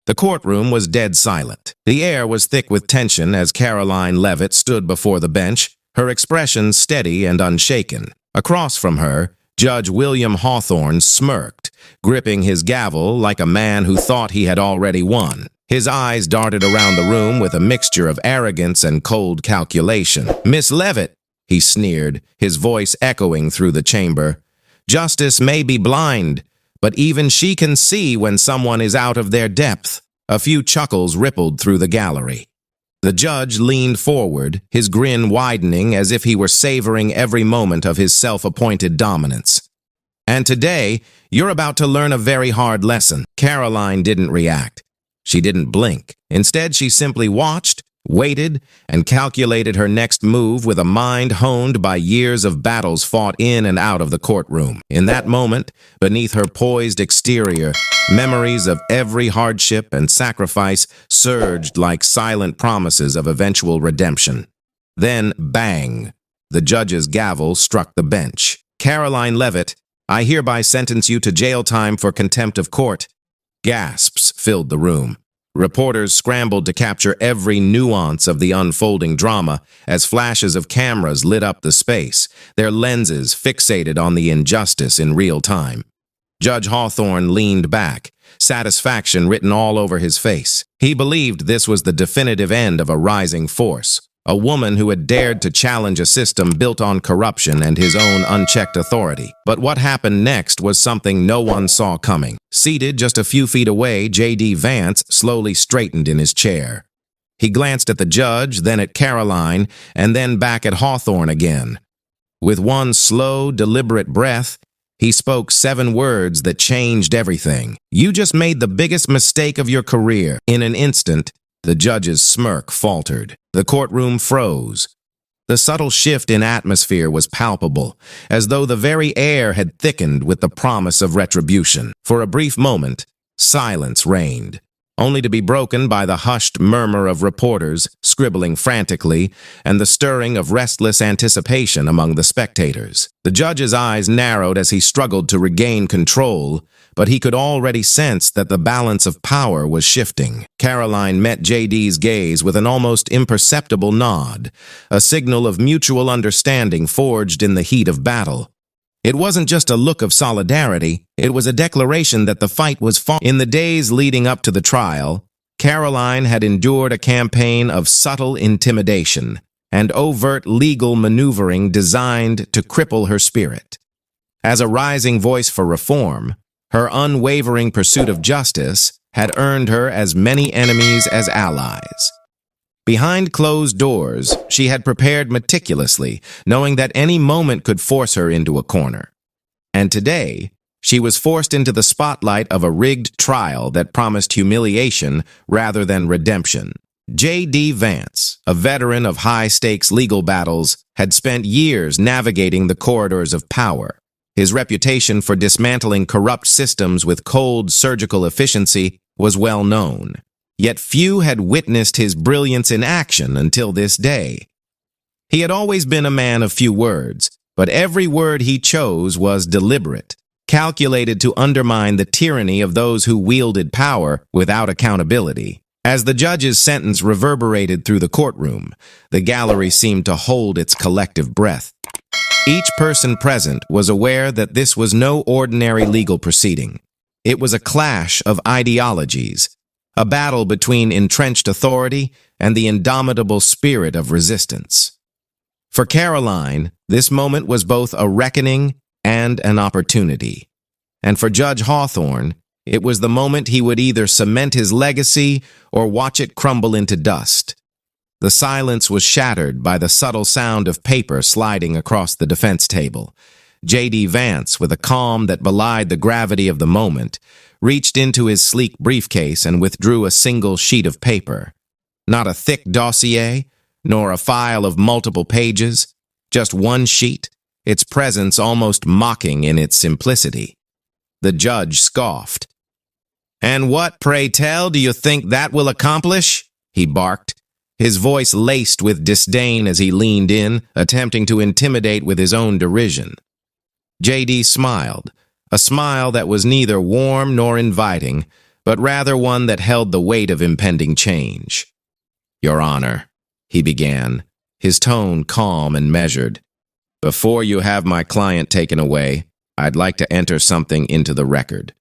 The courtroom was dead silent. The air was thick with tension as Karoline Leavitt stood before the bench, her expression steady and unshaken. Across from her, Judge William Hawthorne smirked, gripping his gavel like a man who thought he had already won. His eyes darted around the room with a mixture of arrogance and cold calculation. "Miss Leavitt," he sneered, his voice echoing through the chamber, "justice may be blind, but even she can see when someone is out of their depth." A few chuckles rippled through the gallery. The judge leaned forward, his grin widening as if he were savoring every moment of his self-appointed dominance. "And today, you're about to learn a very hard lesson." Karoline didn't react. She didn't blink. Instead, she simply watched, waited, and calculated her next move with a mind honed by years of battles fought in and out of the courtroom. In that moment, beneath her poised exterior, memories of every hardship and sacrifice surged like silent promises of eventual redemption. Then, bang! The judge's gavel struck the bench. "Karoline Leavitt, I hereby sentence you to jail time for contempt of court." Gasps filled the room. Reporters scrambled to capture every nuance of the unfolding drama as flashes of cameras lit up the space, their lenses fixated on the injustice in real time. Judge Hawthorne leaned back, satisfaction written all over his face. He believed this was the definitive end of a rising force, a woman who had dared to challenge a system built on corruption and his own unchecked authority. But what happened next was something no one saw coming. Seated just a few feet away, J.D. Vance slowly straightened in his chair. He glanced at the judge, then at Karoline, and then back at Hawthorne again. With one slow, deliberate breath, he spoke 7 words that changed everything. "You just made the biggest mistake of your career." In an instant, the judge's smirk faltered. The courtroom froze. The subtle shift in atmosphere was palpable, as though the very air had thickened with the promise of retribution. For a brief moment, silence reigned, only to be broken by the hushed murmur of reporters scribbling frantically and the stirring of restless anticipation among the spectators. The judge's eyes narrowed as he struggled to regain control, but he could already sense that the balance of power was shifting. Karoline met J.D.'s gaze with an almost imperceptible nod, a signal of mutual understanding forged in the heat of battle. It wasn't just a look of solidarity, it was a declaration that the fight was fought. In the days leading up to the trial, Karoline had endured a campaign of subtle intimidation and overt legal maneuvering designed to cripple her spirit. As a rising voice for reform, her unwavering pursuit of justice had earned her as many enemies as allies. Behind closed doors, she had prepared meticulously, knowing that any moment could force her into a corner. And today, she was forced into the spotlight of a rigged trial that promised humiliation rather than redemption. J.D. Vance, a veteran of high-stakes legal battles, had spent years navigating the corridors of power. His reputation for dismantling corrupt systems with cold, surgical efficiency was well known. Yet few had witnessed his brilliance in action until this day. He had always been a man of few words, but every word he chose was deliberate, calculated to undermine the tyranny of those who wielded power without accountability. As the judge's sentence reverberated through the courtroom, the gallery seemed to hold its collective breath. Each person present was aware that this was no ordinary legal proceeding. It was a clash of ideologies, a battle between entrenched authority and the indomitable spirit of resistance. For Karoline, this moment was both a reckoning and an opportunity. And for Judge Hawthorne, it was the moment he would either cement his legacy or watch it crumble into dust. The silence was shattered by the subtle sound of paper sliding across the defense table. J.D. Vance, with a calm that belied the gravity of the moment, reached into his sleek briefcase and withdrew a single sheet of paper. Not a thick dossier, nor a file of multiple pages, just one sheet, its presence almost mocking in its simplicity. The judge scoffed. "And what, pray tell, do you think that will accomplish?" he barked, his voice laced with disdain as he leaned in, attempting to intimidate with his own derision. J.D. smiled, a smile that was neither warm nor inviting, but rather one that held the weight of impending change. "Your Honor," he began, his tone calm and measured, "before you have my client taken away, I'd like to enter something into the record."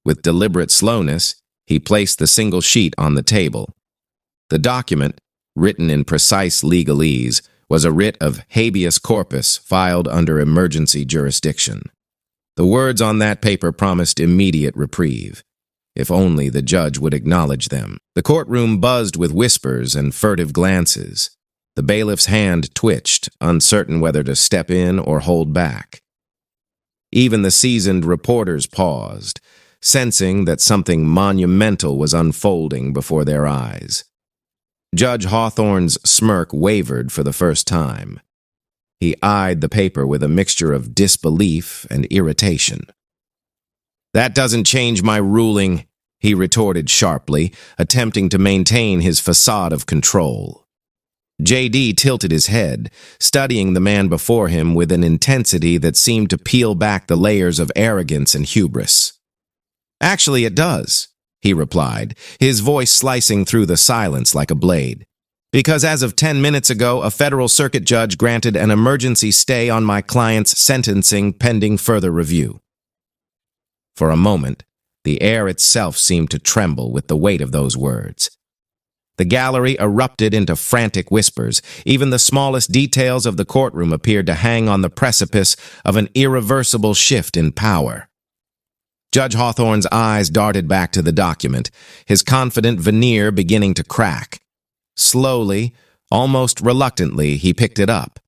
With deliberate slowness, he placed the single sheet on the table. The document, written in precise legalese, was a writ of habeas corpus filed under emergency jurisdiction. The words on that paper promised immediate reprieve, if only the judge would acknowledge them. The courtroom buzzed with whispers and furtive glances. The bailiff's hand twitched, uncertain whether to step in or hold back. Even the seasoned reporters paused, sensing that something monumental was unfolding before their eyes. Judge Hawthorne's smirk wavered for the first time. He eyed the paper with a mixture of disbelief and irritation. "That doesn't change my ruling," he retorted sharply, attempting to maintain his facade of control. J.D. tilted his head, studying the man before him with an intensity that seemed to peel back the layers of arrogance and hubris. "Actually, it does," he replied, his voice slicing through the silence like a blade. "Because as of 10 minutes ago, a federal circuit judge granted an emergency stay on my client's sentencing pending further review." For a moment, the air itself seemed to tremble with the weight of those words. The gallery erupted into frantic whispers. Even the smallest details of the courtroom appeared to hang on the precipice of an irreversible shift in power. Judge Hawthorne's eyes darted back to the document, his confident veneer beginning to crack. Slowly, almost reluctantly, he picked it up.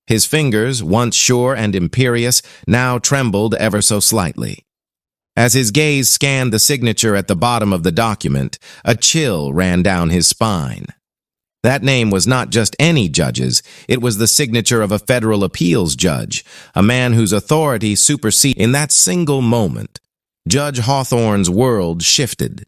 His fingers, once sure and imperious, now trembled ever so slightly. As his gaze scanned the signature at the bottom of the document, a chill ran down his spine. That name was not just any judge's, it was the signature of a federal appeals judge, a man whose authority superseded. In that single moment, Judge Hawthorne's world shifted.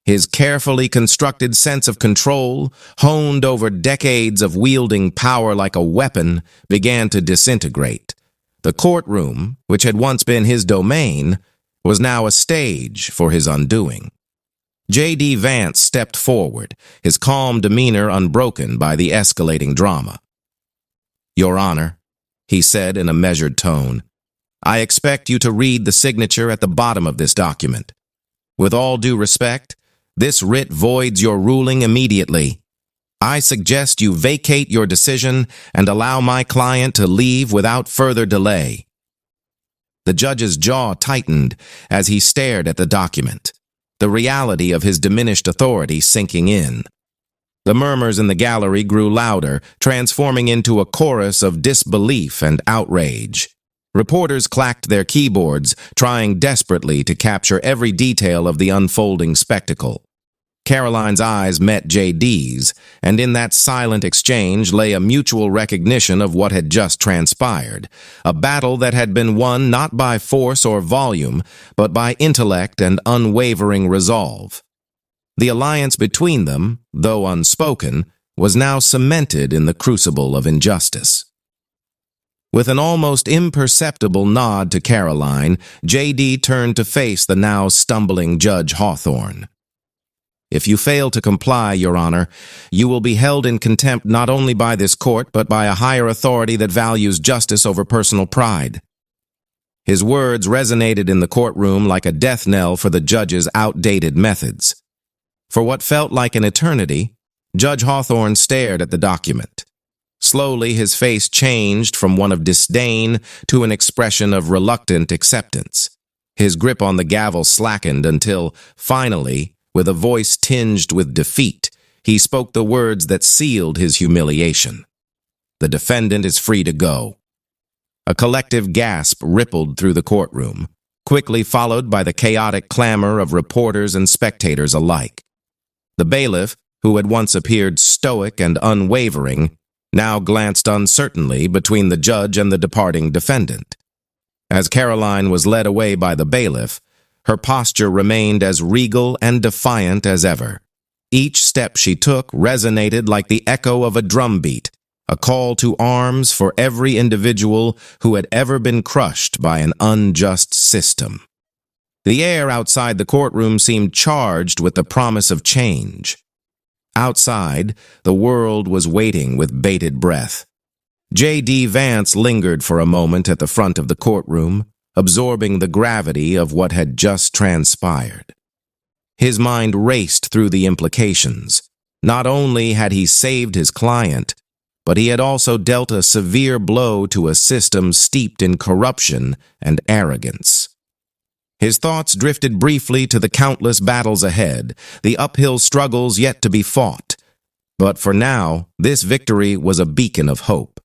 His carefully constructed sense of control, honed over decades of wielding power like a weapon, began to disintegrate. The courtroom, which had once been his domain, was now a stage for his undoing. J.D. Vance stepped forward, his calm demeanor unbroken by the escalating drama. "Your Honor," he said in a measured tone, "I expect you to read the signature at the bottom of this document. With all due respect, this writ voids your ruling immediately. I suggest you vacate your decision and allow my client to leave without further delay." The judge's jaw tightened as he stared at the document, the reality of his diminished authority sinking in. The murmurs in the gallery grew louder, transforming into a chorus of disbelief and outrage. Reporters clacked their keyboards, trying desperately to capture every detail of the unfolding spectacle. Karoline's eyes met J.D.'s, and in that silent exchange lay a mutual recognition of what had just transpired, a battle that had been won not by force or volume, but by intellect and unwavering resolve. The alliance between them, though unspoken, was now cemented in the crucible of injustice. With an almost imperceptible nod to Karoline, J.D. turned to face the now stumbling Judge Hawthorne. "If you fail to comply, Your Honor, you will be held in contempt not only by this court, but by a higher authority that values justice over personal pride." His words resonated in the courtroom like a death knell for the judge's outdated methods. For what felt like an eternity, Judge Hawthorne stared at the document. Slowly, his face changed from one of disdain to an expression of reluctant acceptance. His grip on the gavel slackened until, finally, with a voice tinged with defeat, he spoke the words that sealed his humiliation. "The defendant is free to go." A collective gasp rippled through the courtroom, quickly followed by the chaotic clamor of reporters and spectators alike. The bailiff, who had once appeared stoic and unwavering, now glanced uncertainly between the judge and the departing defendant. As Karoline was led away by the bailiff, her posture remained as regal and defiant as ever. Each step she took resonated like the echo of a drumbeat, a call to arms for every individual who had ever been crushed by an unjust system. The air outside the courtroom seemed charged with the promise of change. Outside, the world was waiting with bated breath. J.D. Vance lingered for a moment at the front of the courtroom, absorbing the gravity of what had just transpired. His mind raced through the implications. Not only had he saved his client, but he had also dealt a severe blow to a system steeped in corruption and arrogance. His thoughts drifted briefly to the countless battles ahead, the uphill struggles yet to be fought. But for now, this victory was a beacon of hope.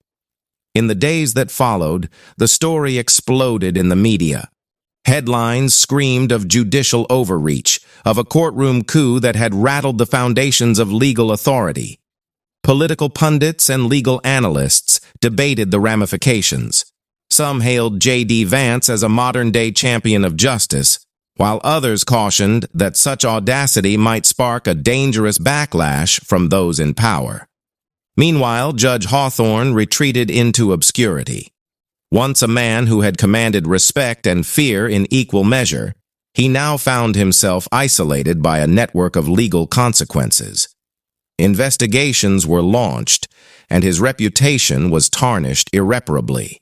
In the days that followed, the story exploded in the media. Headlines screamed of judicial overreach, of a courtroom coup that had rattled the foundations of legal authority. Political pundits and legal analysts debated the ramifications. Some hailed J.D. Vance as a modern-day champion of justice, while others cautioned that such audacity might spark a dangerous backlash from those in power. Meanwhile, Judge Hawthorne retreated into obscurity. Once a man who had commanded respect and fear in equal measure, he now found himself isolated by a network of legal consequences. Investigations were launched, and his reputation was tarnished irreparably.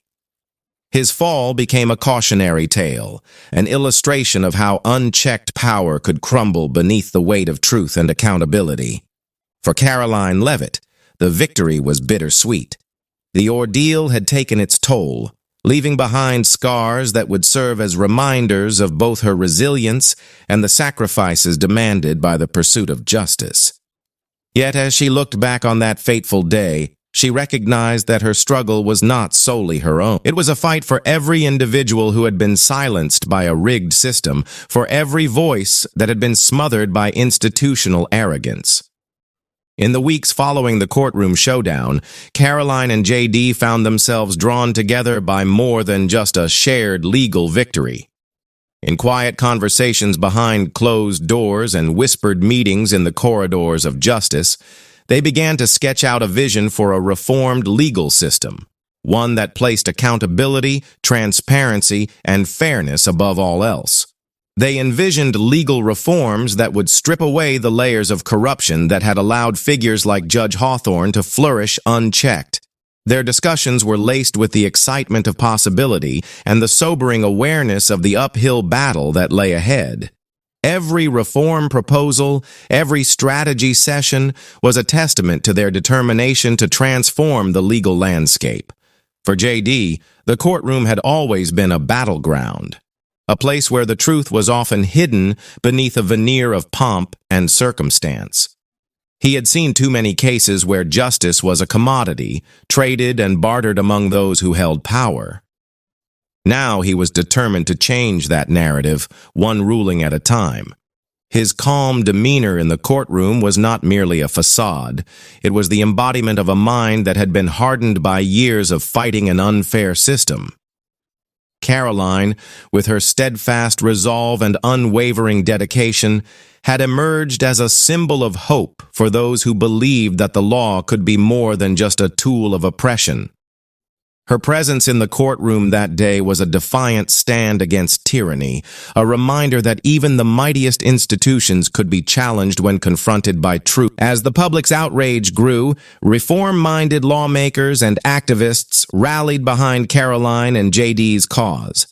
His fall became a cautionary tale, an illustration of how unchecked power could crumble beneath the weight of truth and accountability. For Karoline Leavitt, the victory was bittersweet. The ordeal had taken its toll, leaving behind scars that would serve as reminders of both her resilience and the sacrifices demanded by the pursuit of justice. Yet as she looked back on that fateful day, she recognized that her struggle was not solely her own. It was a fight for every individual who had been silenced by a rigged system, for every voice that had been smothered by institutional arrogance. In the weeks following the courtroom showdown, Karoline and J.D. found themselves drawn together by more than just a shared legal victory. In quiet conversations behind closed doors and whispered meetings in the corridors of justice, they began to sketch out a vision for a reformed legal system, one that placed accountability, transparency, and fairness above all else. They envisioned legal reforms that would strip away the layers of corruption that had allowed figures like Judge Hawthorne to flourish unchecked. Their discussions were laced with the excitement of possibility and the sobering awareness of the uphill battle that lay ahead. Every reform proposal, every strategy session was a testament to their determination to transform the legal landscape. For J.D., the courtroom had always been a battleground, a place where the truth was often hidden beneath a veneer of pomp and circumstance. He had seen too many cases where justice was a commodity, traded and bartered among those who held power. Now he was determined to change that narrative, one ruling at a time. His calm demeanor in the courtroom was not merely a facade. It was the embodiment of a mind that had been hardened by years of fighting an unfair system. Karoline, with her steadfast resolve and unwavering dedication, had emerged as a symbol of hope for those who believed that the law could be more than just a tool of oppression. Her presence in the courtroom that day was a defiant stand against tyranny, a reminder that even the mightiest institutions could be challenged when confronted by truth. As the public's outrage grew, reform-minded lawmakers and activists rallied behind Karoline and J.D.'s cause.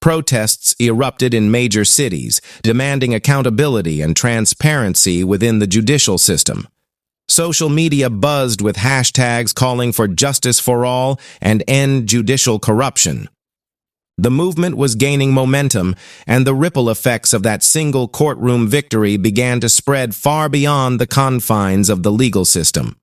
Protests erupted in major cities, demanding accountability and transparency within the judicial system. Social media buzzed with hashtags calling for justice for all and end judicial corruption. The movement was gaining momentum, and the ripple effects of that single courtroom victory began to spread far beyond the confines of the legal system.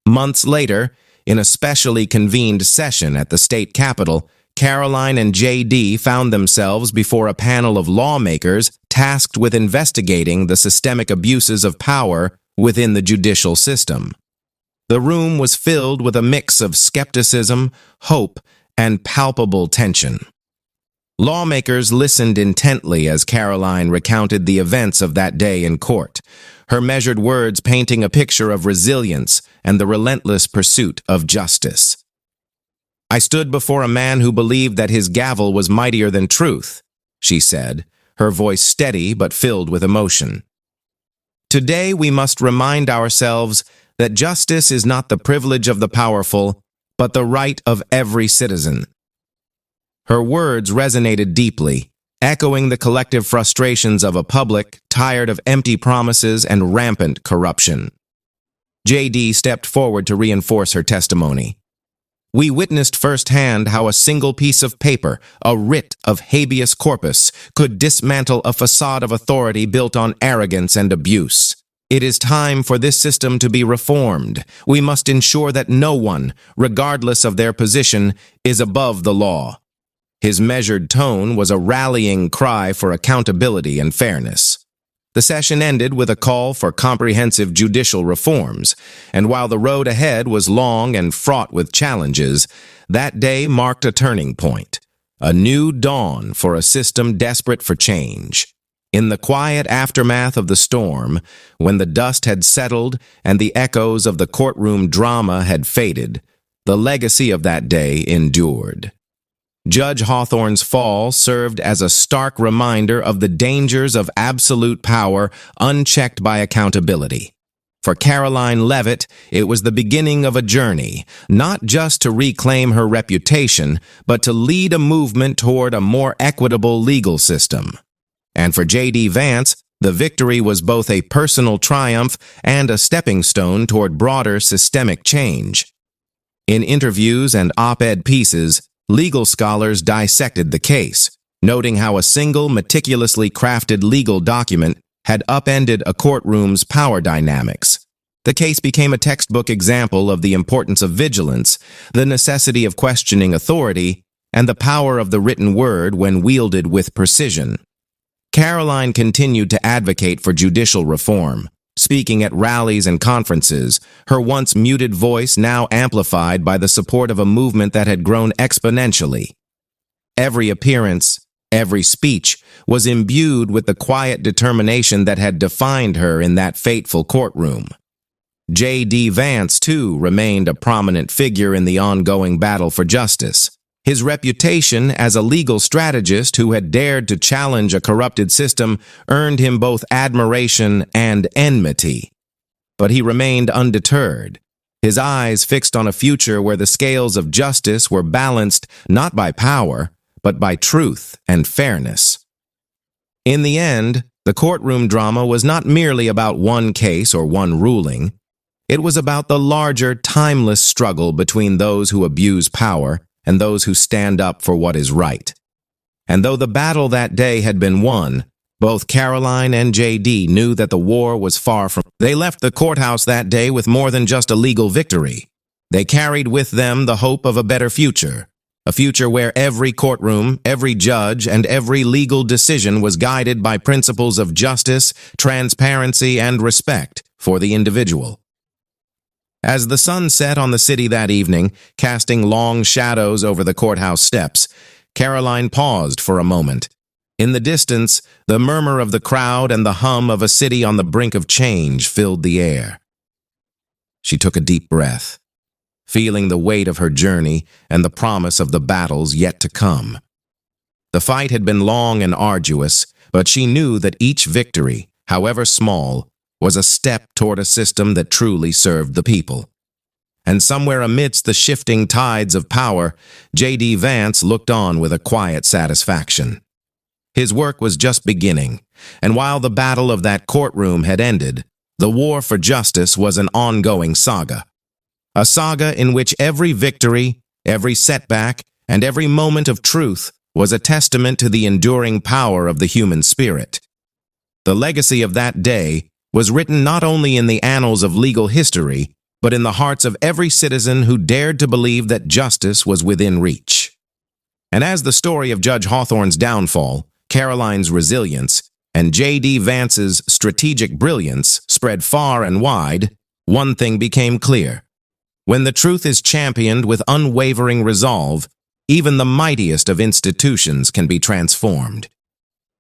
Months later, in a specially convened session at the state capitol, Karoline and J.D. found themselves before a panel of lawmakers tasked with investigating the systemic abuses of power within the judicial system. The room was filled with a mix of skepticism, hope, and palpable tension. Lawmakers listened intently as Karoline recounted the events of that day in court, her measured words painting a picture of resilience and the relentless pursuit of justice. "I stood before a man who believed that his gavel was mightier than truth," she said, her voice steady but filled with emotion. Today we must remind ourselves that justice is not the privilege of the powerful, but the right of every citizen. Her words resonated deeply, echoing the collective frustrations of a public tired of empty promises and rampant corruption. J.D. stepped forward to reinforce her testimony. We witnessed firsthand how a single piece of paper, a writ of habeas corpus, could dismantle a facade of authority built on arrogance and abuse. It is time for this system to be reformed. We must ensure that no one, regardless of their position, is above the law. His measured tone was a rallying cry for accountability and fairness. The session ended with a call for comprehensive judicial reforms, and while the road ahead was long and fraught with challenges, that day marked a turning point, a new dawn for a system desperate for change. In the quiet aftermath of the storm, when the dust had settled and the echoes of the courtroom drama had faded, the legacy of that day endured. Judge Hawthorne's fall served as a stark reminder of the dangers of absolute power unchecked by accountability. For Karoline Leavitt, it was the beginning of a journey, not just to reclaim her reputation, but to lead a movement toward a more equitable legal system. And for J.D. Vance, the victory was both a personal triumph and a stepping stone toward broader systemic change. In interviews and op-ed pieces, legal scholars dissected the case, noting how a single meticulously crafted legal document had upended a courtroom's power dynamics. The case became a textbook example of the importance of vigilance, the necessity of questioning authority, and the power of the written word when wielded with precision. Karoline continued to advocate for judicial reform, speaking at rallies and conferences, her once muted voice now amplified by the support of a movement that had grown exponentially. Every appearance, every speech, was imbued with the quiet determination that had defined her in that fateful courtroom. J.D. Vance, too, remained a prominent figure in the ongoing battle for justice. His reputation as a legal strategist who had dared to challenge a corrupted system earned him both admiration and enmity. But he remained undeterred, his eyes fixed on a future where the scales of justice were balanced not by power, but by truth and fairness. In the end, the courtroom drama was not merely about one case or one ruling. It was about the larger, timeless struggle between those who abuse power and those who stand up for what is right. And though the battle that day had been won, both Karoline and J.D. knew that the war was far from. They left the courthouse that day with more than just a legal victory. They carried with them the hope of a better future, a future where every courtroom, every judge, and every legal decision was guided by principles of justice, transparency, and respect for the individual. As the sun set on the city that evening, casting long shadows over the courthouse steps, Karoline paused for a moment. In the distance, the murmur of the crowd and the hum of a city on the brink of change filled the air. She took a deep breath, feeling the weight of her journey and the promise of the battles yet to come. The fight had been long and arduous, but she knew that each victory, however small, was a step toward a system that truly served the people. And somewhere amidst the shifting tides of power, J.D. Vance looked on with a quiet satisfaction. His work was just beginning, and while the battle of that courtroom had ended, the war for justice was an ongoing saga. A saga in which every victory, every setback, and every moment of truth was a testament to the enduring power of the human spirit. The legacy of that day was written not only in the annals of legal history, but in the hearts of every citizen who dared to believe that justice was within reach. And as the story of Judge Hawthorne's downfall, Karoline's resilience, and J.D. Vance's strategic brilliance spread far and wide, one thing became clear. When the truth is championed with unwavering resolve, even the mightiest of institutions can be transformed.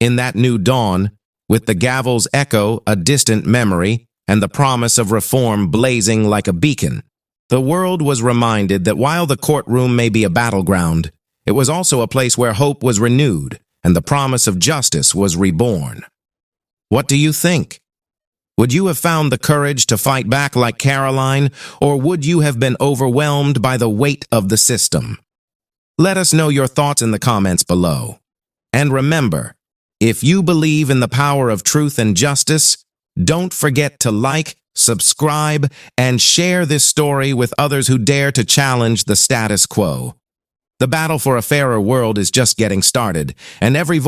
In that new dawn, with the gavel's echo a distant memory and the promise of reform blazing like a beacon, the world was reminded that while the courtroom may be a battleground, it was also a place where hope was renewed and the promise of justice was reborn. What do you think? Would you have found the courage to fight back like Karoline, or would you have been overwhelmed by the weight of the system? Let us know your thoughts in the comments below. And remember, if you believe in the power of truth and justice, don't forget to like, subscribe, and share this story with others who dare to challenge the status quo. The battle for a fairer world is just getting started, and every